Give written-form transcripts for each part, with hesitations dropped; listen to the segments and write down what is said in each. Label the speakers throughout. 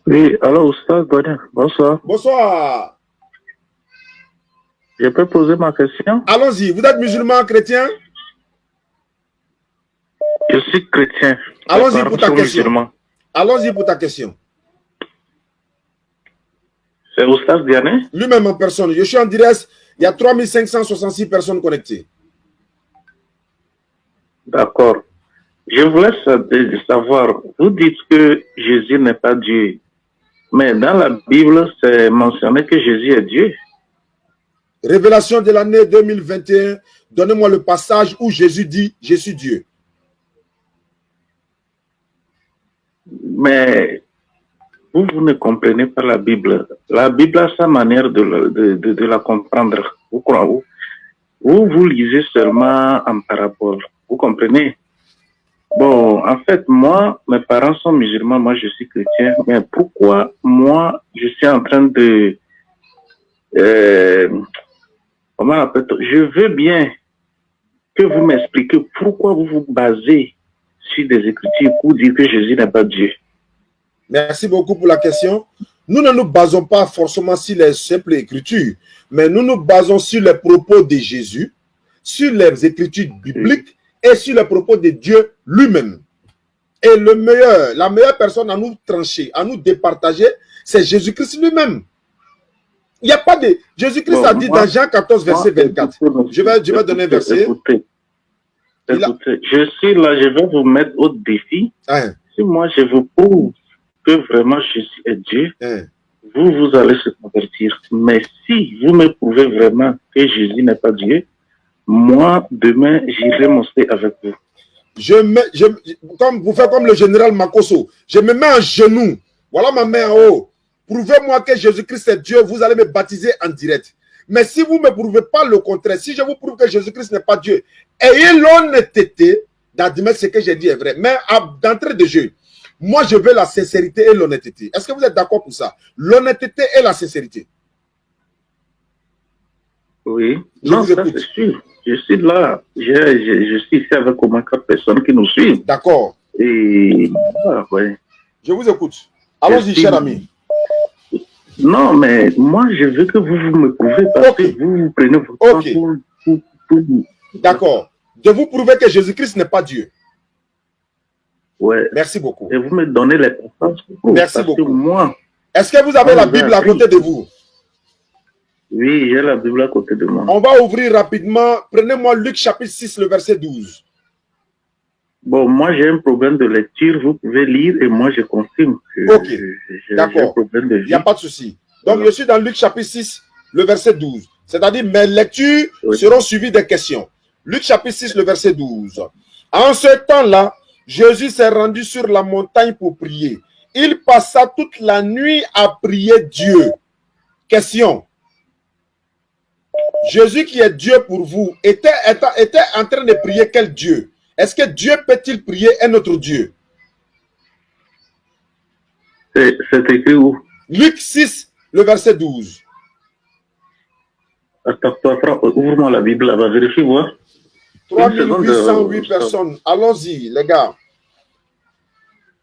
Speaker 1: Oui, alors, Oustaz Godin, bonsoir.
Speaker 2: Bonsoir.
Speaker 1: Je peux poser ma question?
Speaker 2: Allons-y. Vous êtes musulman, chrétien?
Speaker 1: Je suis chrétien.
Speaker 2: Allons-y pour ta question. Allons-y pour ta question.
Speaker 1: C'est Oustaz Diané?
Speaker 2: Lui-même en personne. Je suis en direct. Il y a 3566 personnes connectées.
Speaker 1: D'accord. Je voulais savoir, vous dites que Jésus n'est pas Dieu. Mais dans la Bible, c'est mentionné que Jésus est Dieu.
Speaker 2: Révélation de l'année 2021. Donnez-moi le passage où Jésus dit « Je suis Dieu ».
Speaker 1: Mais vous ne comprenez pas la Bible. La Bible a sa manière de la comprendre. Vous lisez seulement en parabole. Vous comprenez? Bon, en fait, moi, mes parents sont musulmans, moi je suis chrétien. Mais pourquoi moi, je suis en train de... comment on appelle ça? Je veux bien que vous m'expliquiez pourquoi vous vous basez sur des écritures pour dire que Jésus n'est pas Dieu.
Speaker 2: Merci beaucoup pour la question. Nous ne nous basons pas forcément sur les simples écritures, mais nous nous basons sur les propos de Jésus, sur les écritures bibliques et sur les propos de Dieu lui-même. Et la meilleure personne à nous trancher, à nous départager, c'est Jésus-Christ lui-même. Il n'y a pas de... Jésus-Christ a dit dans Jean 14, verset 24. Je vais donner un verset.
Speaker 1: Écoutez, je suis là, je vais vous mettre au défi. Si moi je vous prouve que vraiment Jésus est Dieu, vous allez se convertir. Mais si vous me prouvez vraiment que Jésus n'est pas Dieu, moi, demain, j'irai montrer avec vous.
Speaker 2: Vous faites comme le général Makosso. Je me mets en genoux. Voilà ma main en haut. Prouvez-moi que Jésus-Christ est Dieu, vous allez me baptiser en direct. Mais si vous ne me prouvez pas le contraire, si je vous prouve que Jésus-Christ n'est pas Dieu, ayez l'honnêteté d'admettre ce que j'ai dit est vrai. Mais d'entrée de jeu, moi je veux la sincérité et l'honnêteté. Est-ce que vous êtes d'accord pour ça? L'honnêteté et la sincérité.
Speaker 1: Oui, non, ça c'est sûr. Je suis là, je suis ici avec au moins 4 personnes qui nous suivent.
Speaker 2: D'accord.
Speaker 1: Et ouais.
Speaker 2: Je vous écoute. Allons-y, cher ami.
Speaker 1: Non, mais moi, je veux que vous me prouvez parce que vous prenez votre temps pour...
Speaker 2: D'accord. De vous prouver que Jésus-Christ n'est pas Dieu.
Speaker 1: Ouais.
Speaker 2: Merci beaucoup.
Speaker 1: Et vous me donnez les passages.
Speaker 2: Merci beaucoup.
Speaker 1: Moi,
Speaker 2: est-ce que vous avez la Bible à côté de vous?
Speaker 1: Oui, j'ai la Bible à côté de moi.
Speaker 2: On va ouvrir rapidement. Prenez-moi Luc chapitre 6, le verset 12.
Speaker 1: Bon, moi j'ai un problème de lecture. Vous pouvez lire et moi je confirme que
Speaker 2: d'accord. Il n'y a pas de souci. Donc je suis dans Luc chapitre 6, le verset 12. C'est-à-dire mes lectures seront suivies des questions. Luc chapitre 6, le verset 12. En ce temps-là, Jésus s'est rendu sur la montagne pour prier. Il passa toute la nuit à prier Dieu. Question. Jésus qui est Dieu pour vous était en train de prier quel Dieu? Est-ce que Dieu peut-il prier un autre Dieu?
Speaker 1: C'est écrit où?
Speaker 2: Luc 6, le verset 12.
Speaker 1: Attends, ouvre-moi la Bible, là-bas, vérifie, voir.
Speaker 2: 3808 personnes. Allons-y, les gars.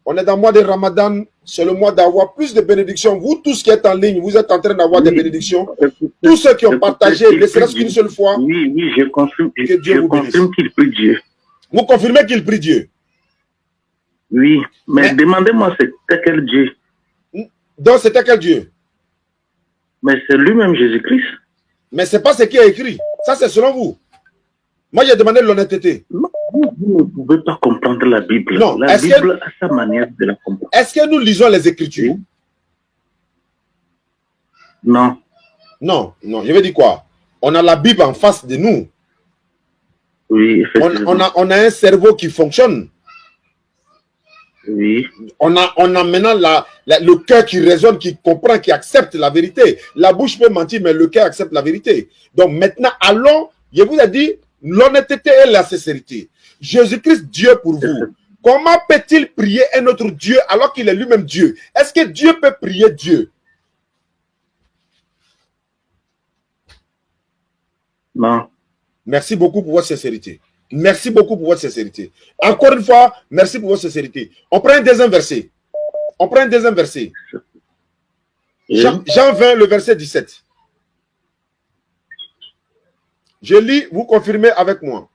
Speaker 2: On est dans le mois de Ramadan. C'est le mois d'avoir plus de bénédictions. Vous tous qui êtes en ligne, vous êtes en train d'avoir des bénédictions. Tous ceux qui ont partagé, ne serait-ce qu'une seule fois.
Speaker 1: Oui, je confirme qu'il prie Dieu.
Speaker 2: Vous confirmez qu'il prie Dieu?
Speaker 1: Oui, mais demandez-moi c'était quel Dieu?
Speaker 2: Donc c'était quel Dieu?
Speaker 1: Mais c'est lui-même Jésus-Christ.
Speaker 2: Mais ce n'est pas ce qui est écrit. Ça, c'est selon vous. Moi, j'ai demandé l'honnêteté.
Speaker 1: Non, vous ne pouvez pas comprendre la Bible.
Speaker 2: Non.
Speaker 1: La Bible a sa manière de la comprendre.
Speaker 2: Est-ce que nous lisons les Écritures?
Speaker 1: Oui. Non.
Speaker 2: Non, non. Je veux dire quoi? On a la Bible en face de nous.
Speaker 1: Oui, effectivement.
Speaker 2: On a un cerveau qui fonctionne.
Speaker 1: Oui.
Speaker 2: On a maintenant le cœur qui raisonne, qui comprend, qui accepte la vérité. La bouche peut mentir, mais le cœur accepte la vérité. Donc maintenant, allons, je vous ai dit, l'honnêteté et la sincérité. Jésus-Christ, Dieu pour vous. Comment peut-il prier un autre Dieu alors qu'il est lui-même Dieu? Est-ce que Dieu peut prier Dieu?
Speaker 1: Non.
Speaker 2: Merci beaucoup pour votre sincérité. Merci beaucoup pour votre sincérité. Encore une fois, merci pour votre sincérité. On prend un deuxième verset. On prend un deuxième verset. Jean 20, le verset 17. Je lis, vous confirmez avec moi.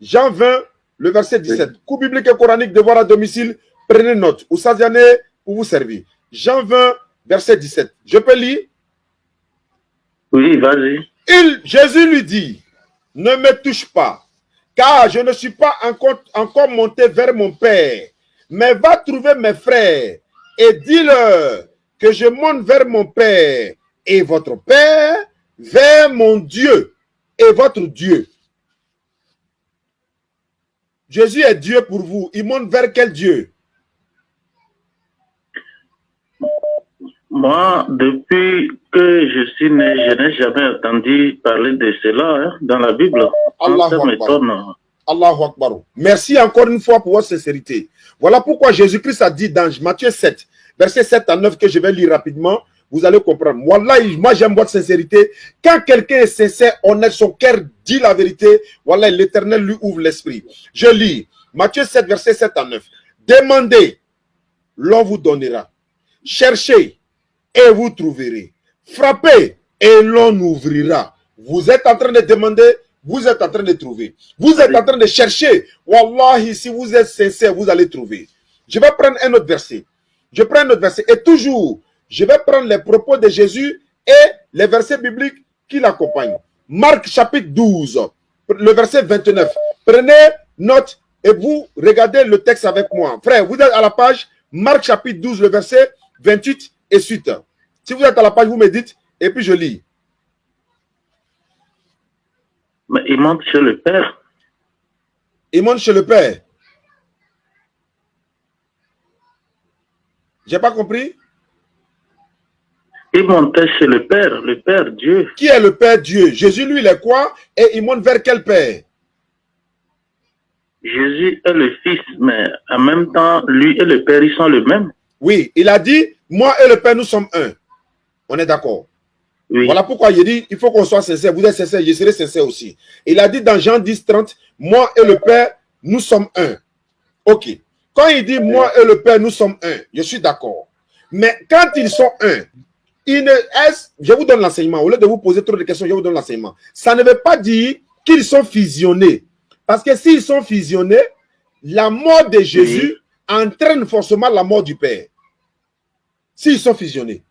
Speaker 2: Jean 20, le verset 17. Cours biblique et coranique, devoir à domicile, prenez note. Ou Sadiane, pour vous servir. Jean 20, verset 17. Je peux lire?
Speaker 1: Oui, vas-y.
Speaker 2: Jésus lui dit, ne me touche pas, car je ne suis pas encore monté vers mon Père, mais va trouver mes frères et dis-leur que je monte vers mon Père et votre Père, vers mon Dieu et votre Dieu. Jésus est Dieu pour vous. Il monte vers quel Dieu?
Speaker 1: Moi, depuis que je suis né, je n'ai jamais entendu parler de cela dans la Bible. Ça m'étonne.
Speaker 2: Allahu Akbar. Merci encore une fois pour votre sincérité. Voilà pourquoi Jésus-Christ a dit dans Matthieu 7, verset 7 à 9, que je vais lire rapidement. Vous allez comprendre. Moi, j'aime votre sincérité. Quand quelqu'un est sincère, honnête, son cœur dit la vérité, voilà, l'Éternel lui ouvre l'esprit. Je lis Matthieu 7, verset 7 à 9. Demandez, l'on vous donnera. Cherchez, et vous trouverez. Frappez, et l'on ouvrira. Vous êtes en train de demander, vous êtes en train de trouver. Vous êtes en train de chercher. Wallahi, si vous êtes sincère, vous allez trouver. Je vais prendre un autre verset. Je prends un autre verset. Et toujours, je vais prendre les propos de Jésus et les versets bibliques qui l'accompagnent. Marc chapitre 12, le verset 29. Prenez note et vous regardez le texte avec moi. Frère, vous êtes à la page Marc chapitre 12, le verset 28 et suite. Si vous êtes à la page, vous me dites et puis je lis.
Speaker 1: Mais il monte chez le Père.
Speaker 2: Il monte chez le Père. J'ai pas compris?
Speaker 1: Il montait chez le Père Dieu.
Speaker 2: Qui est le Père Dieu? Jésus, lui, il est quoi? Et il monte vers quel Père?
Speaker 1: Jésus est le Fils, mais en même temps, lui et le Père, ils sont le même.
Speaker 2: Oui, il a dit, moi et le Père, nous sommes un. On est d'accord? Oui. Voilà pourquoi il dit, il faut qu'on soit sincère. Vous êtes sincère, je serai sincère aussi. Il a dit dans Jean 10, 30, moi et le Père, nous sommes un. Ok. Quand il dit, moi et le Père, nous sommes un, je suis d'accord. Mais quand ils sont un, je vous donne l'enseignement. Au lieu de vous poser trop de questions, je vous donne l'enseignement. Ça ne veut pas dire qu'ils sont fusionnés. Parce que s'ils sont fusionnés, la mort de Jésus entraîne forcément la mort du Père. S'ils sont fusionnés.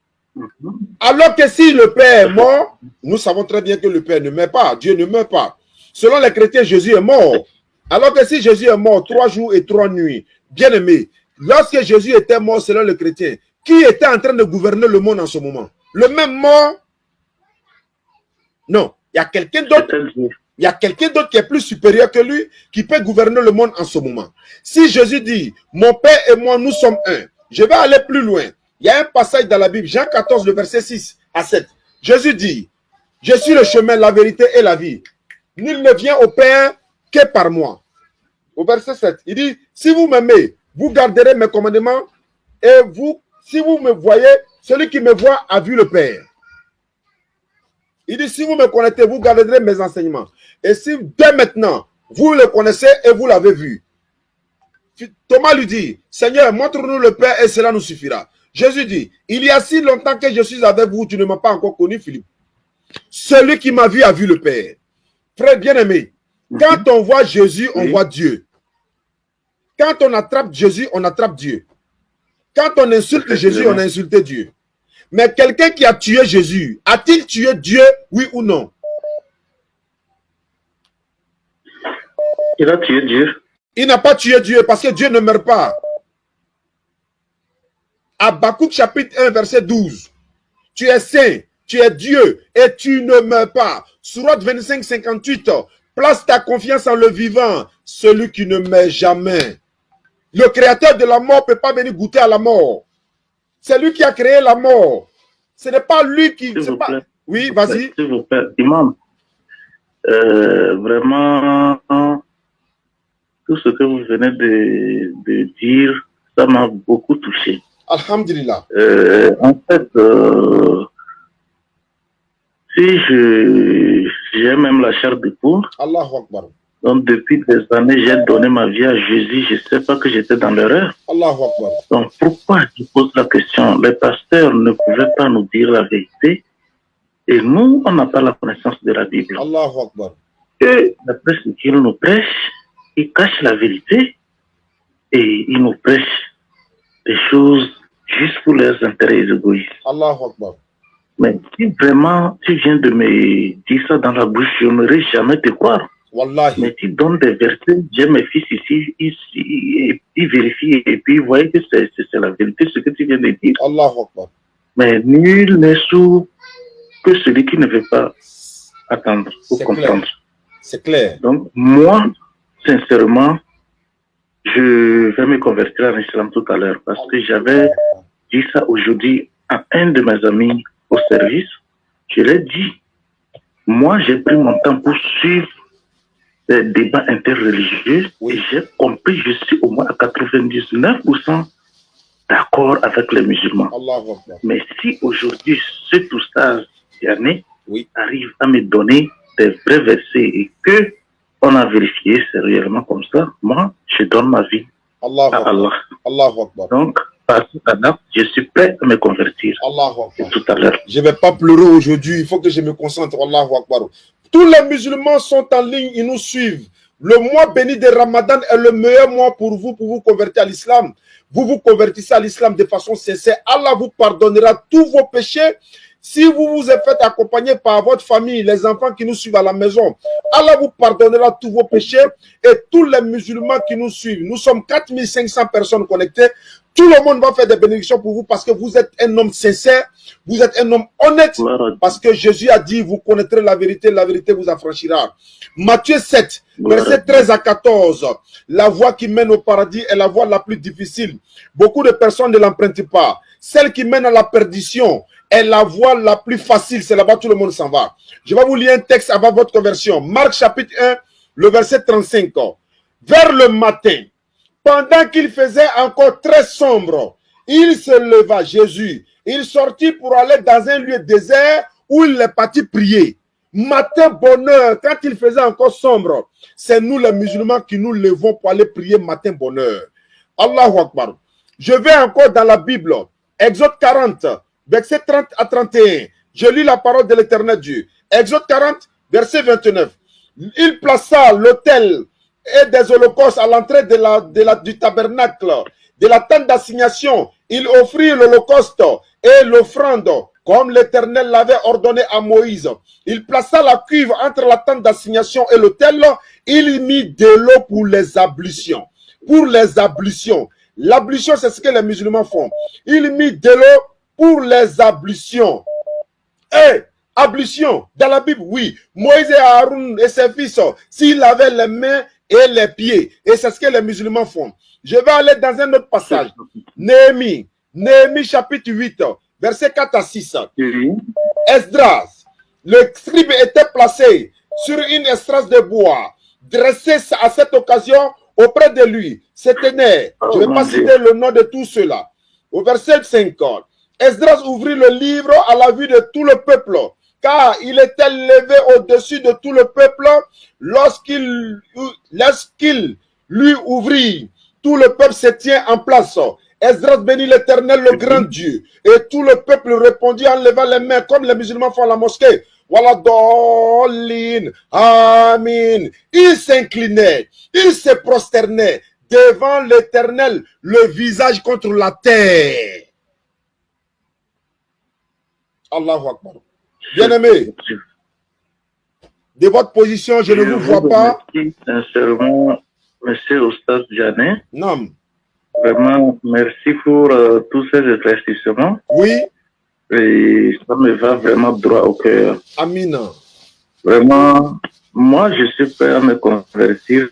Speaker 2: Alors que si le Père est mort, nous savons très bien que le Père ne meurt pas. Dieu ne meurt pas. Selon les chrétiens, Jésus est mort. Alors que si Jésus est mort 3 jours et 3 nuits, bien aimé, lorsque Jésus était mort selon les chrétiens, qui était en train de gouverner le monde en ce moment? Le même mort? Non. Il y a quelqu'un d'autre. Il y a quelqu'un d'autre qui est plus supérieur que lui, qui peut gouverner le monde en ce moment. Si Jésus dit, mon Père et moi, nous sommes un, je vais aller plus loin. Il y a un passage dans la Bible, Jean 14, le verset 6 à 7. Jésus dit, je suis le chemin, la vérité et la vie. Nul ne vient au Père que par moi. Au verset 7, il dit, si vous m'aimez, vous garderez mes commandements et vous, si vous me voyez, celui qui me voit a vu le Père. Il dit, si vous me connaissez, vous garderez mes enseignements. Et si dès maintenant, vous le connaissez et vous l'avez vu. Thomas lui dit, Seigneur, montre-nous le Père et cela nous suffira. Jésus dit, il y a si longtemps que je suis avec vous, tu ne m'as pas encore connu, Philippe. Celui qui m'a vu a vu le Père. Frère bien-aimé, quand on voit Jésus, on voit Dieu. Quand on attrape Jésus, on attrape Dieu. Quand on insulte Jésus, on a insulté Dieu. Mais quelqu'un qui a tué Jésus, a-t-il tué Dieu, oui ou non?
Speaker 1: Il a tué Dieu.
Speaker 2: Il n'a pas tué Dieu parce que Dieu ne meurt pas. Habakkuk chapitre 1 verset 12. Tu es saint, tu es Dieu et tu ne meurs pas. Sourate 25, 58. Place ta confiance en le vivant, celui qui ne meurt jamais. Le créateur de la mort ne peut pas venir goûter à la mort. C'est lui qui a créé la mort. Ce n'est pas lui qui... Pas... Oui, vas-y.
Speaker 1: S'il vous plaît, Imam. Vraiment, tout ce que vous venez de dire, ça m'a beaucoup touché.
Speaker 2: Alhamdulillah.
Speaker 1: En fait, si j'ai même la chair de poule,
Speaker 2: Allahu Akbar.
Speaker 1: Donc, depuis des années, j'ai donné ma vie à Jésus. Je ne sais pas que j'étais dans l'erreur.
Speaker 2: Allahu Akbar.
Speaker 1: Donc, pourquoi je pose la question? Les pasteurs ne pouvaient pas nous dire la vérité. Et nous, on n'a pas la connaissance de la Bible.
Speaker 2: Allahu Akbar.
Speaker 1: Et d'après ce qu'ils nous prêchent, ils cachent la vérité et ils nous prêchent des choses juste pour leurs intérêts égoïstes.
Speaker 2: Allahu Akbar.
Speaker 1: Mais si vraiment tu viens de me dire ça dans la bouche, je n'aurais jamais te croire.
Speaker 2: Wallahi.
Speaker 1: Mais tu donnes des versets, j'ai mes fils ici, ils vérifient et puis ils voient que c'est la vérité ce que tu viens de dire.
Speaker 2: Allahu Akbar.
Speaker 1: Mais nul n'est sourd que celui qui ne veut pas attendre ou comprendre.
Speaker 2: C'est clair.
Speaker 1: Donc, moi, sincèrement, je vais me convertir en islam tout à l'heure parce que j'avais dit ça aujourd'hui à un de mes amis au service. Je l'ai dit. Moi, j'ai pris mon temps pour suivre des débats interreligieux et j'ai compris, je suis au moins à 99% d'accord avec les musulmans. Mais si aujourd'hui, ce oustaz Diané arrive à me donner des vrais versets et que on a vérifié, c'est réellement comme ça, moi, je donne ma vie à Allah. Donc, par ce temps-là, je suis prêt à me convertir. Tout à l'heure.
Speaker 2: Je ne vais pas pleurer aujourd'hui, il faut que je me concentre. Allahu Akbar. Tous les musulmans sont en ligne, ils nous suivent. Le mois béni de Ramadan est le meilleur mois pour vous convertir à l'islam. Vous vous convertissez à l'islam de façon sincère. Allah vous pardonnera tous vos péchés. Si vous vous êtes fait accompagner par votre famille, les enfants qui nous suivent à la maison, Allah vous pardonnera tous vos péchés et tous les musulmans qui nous suivent. Nous sommes 4500 personnes connectées. Tout le monde va faire des bénédictions pour vous parce que vous êtes un homme sincère, vous êtes un homme honnête, parce que Jésus a dit, vous connaîtrez la vérité vous affranchira. Matthieu 7, versets 13 à 14, la voie qui mène au paradis est la voie la plus difficile. Beaucoup de personnes ne l'empruntent pas. Celle qui mène à la perdition est la voie la plus facile, c'est là-bas tout le monde s'en va. Je vais vous lire un texte avant votre conversion. Marc chapitre 1, le verset 35. Vers le matin, pendant qu'il faisait encore très sombre, il se leva, Jésus. Il sortit pour aller dans un lieu désert où il est parti prier. Matin, bonheur, quand il faisait encore sombre, c'est nous les musulmans qui nous levons pour aller prier matin, bonheur. Allahu Akbar. Je vais encore dans la Bible. Exode 40, verset 30 à 31. Je lis la parole de l'Éternel Dieu. Exode 40, verset 29. Il plaça l'autel et des holocaustes à l'entrée du tabernacle, de la tente d'assignation. Il offrit l'holocauste et l'offrande, comme l'Éternel l'avait ordonné à Moïse. Il plaça la cuve entre la tente d'assignation et l'autel. Il y mit de l'eau pour les ablutions. Pour les ablutions. L'ablution, c'est ce que les musulmans font. Il mit de l'eau pour les ablutions. Et ablution, dans la Bible, oui. Moïse et Aaron et ses fils, s'ils avaient les mains et les pieds. Et c'est ce que les musulmans font. Je vais aller dans un autre passage. Néhémie chapitre 8, verset 4 à 6. Esdras, le scribe était placé sur une estrade de bois, dressé à cette occasion auprès de lui. Se tenait, je ne vais pas citer le nom de tout cela. Au verset 5, Esdras ouvrit le livre à la vue de tout le peuple, car il était levé au-dessus de tout le peuple. Lorsqu'il lui ouvrit, tout le peuple se tient en place. Esdras bénit l'Éternel, le grand Dieu. Et tout le peuple répondit en levant les mains, comme les musulmans font à la mosquée. Voilà, Dolin, Amin. Il s'inclinait, il se prosternait devant l'Éternel, le visage contre la terre. Allahu Akbar. Bien-aimé, de votre position, je ne vous vois pas.
Speaker 1: Sincèrement, monsieur Oustaz Diané.
Speaker 2: Non.
Speaker 1: Vraiment, merci pour tous ces éclaircissements.
Speaker 2: Oui.
Speaker 1: Et ça me va vraiment droit au cœur.
Speaker 2: Amina.
Speaker 1: Vraiment, moi, je suis prêt à me convertir.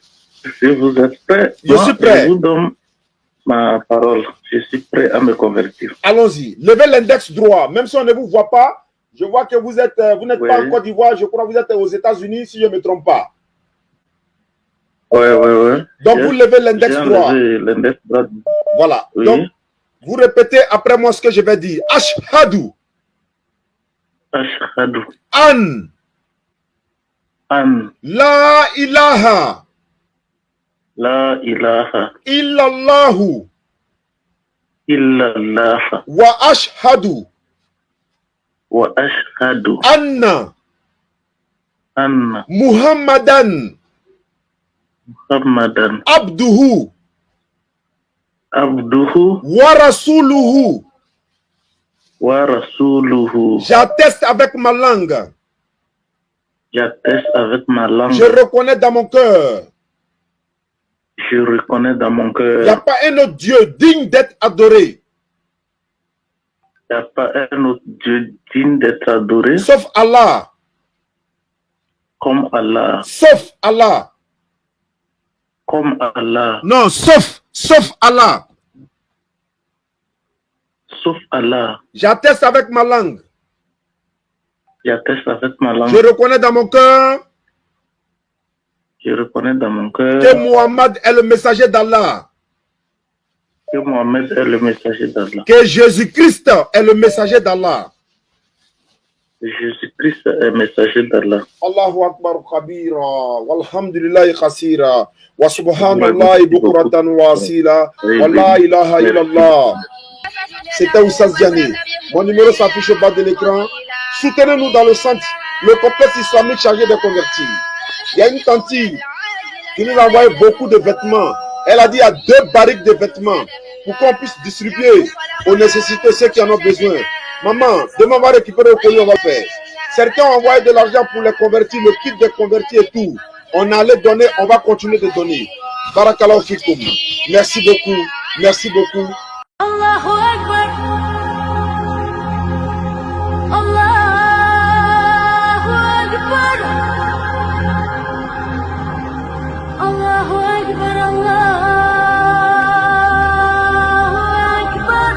Speaker 1: Si vous êtes prêt,
Speaker 2: je suis prêt.
Speaker 1: Je vous donne ma parole. Je suis prêt à me convertir.
Speaker 2: Allons-y. Levez l'index droit. Même si on ne vous voit pas, je vois que vous n'êtes pas en Côte d'Ivoire. Je crois que vous êtes aux États-Unis, si je ne me trompe pas.
Speaker 1: Oui.
Speaker 2: Donc, vous levez l'index droit. Voilà. Oui. Donc, vous répétez après moi ce que je vais dire. Ashhadu.
Speaker 1: Ashhadu.
Speaker 2: An.
Speaker 1: An.
Speaker 2: La ilaha.
Speaker 1: La ilaha
Speaker 2: illallahu
Speaker 1: illallah
Speaker 2: wa ashhadu
Speaker 1: wa ashhadu
Speaker 2: anna
Speaker 1: anna
Speaker 2: Muhammadan
Speaker 1: Muhammadan
Speaker 2: abduhu
Speaker 1: abduhu
Speaker 2: wa rasuluhu.
Speaker 1: wa rasuluhu.
Speaker 2: J'atteste avec ma langue.
Speaker 1: J'atteste avec ma langue.
Speaker 2: Je reconnais dans mon cœur.
Speaker 1: Je reconnais dans mon
Speaker 2: Il n'y a
Speaker 1: cœur.
Speaker 2: pas un autre Dieu digne d'être adoré.
Speaker 1: Il n'y a pas un autre Dieu digne d'être adoré
Speaker 2: Sauf Allah.
Speaker 1: comme Allah.
Speaker 2: Sauf Allah.
Speaker 1: Comme Allah.
Speaker 2: Non, sauf Allah.
Speaker 1: Sauf Allah.
Speaker 2: J'atteste avec ma langue.
Speaker 1: J'atteste avec ma langue.
Speaker 2: Je reconnais dans mon cœur
Speaker 1: Je reconnais dans mon
Speaker 2: que
Speaker 1: cœur
Speaker 2: Muhammad est le messager d'Allah.
Speaker 1: que Mohammed est le messager d'Allah.
Speaker 2: Que Jésus-Christ est le messager d'Allah.
Speaker 1: Jésus-Christ est le messager d'Allah.
Speaker 2: Allahu Akbar Khabira, walhamdulillahi khasira, wa subhanallahi bukuratan wa asila, wa la ilaha illallah. C'était Oussas Diané. Mon numéro s'affiche au bas de l'écran. Soutenez-nous dans le centre, le complexe islamique chargé de convertir. Il y a une tante qui nous a envoyé beaucoup de vêtements. Elle a dit il y a 2 barriques de vêtements pour qu'on puisse distribuer aux nécessités ceux qui en ont besoin. Maman, demain on va récupérer au colis, on va faire. Certains ont envoyé de l'argent pour les convertir, le kit de convertir et tout. On allait donner, on va continuer de donner. Barakallahu fikum. Merci beaucoup. Merci beaucoup.
Speaker 3: Allahu Akbar. Allahu Akbar. Allahu Akbar. Allahu Akbar.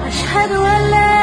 Speaker 3: Ashhadu an la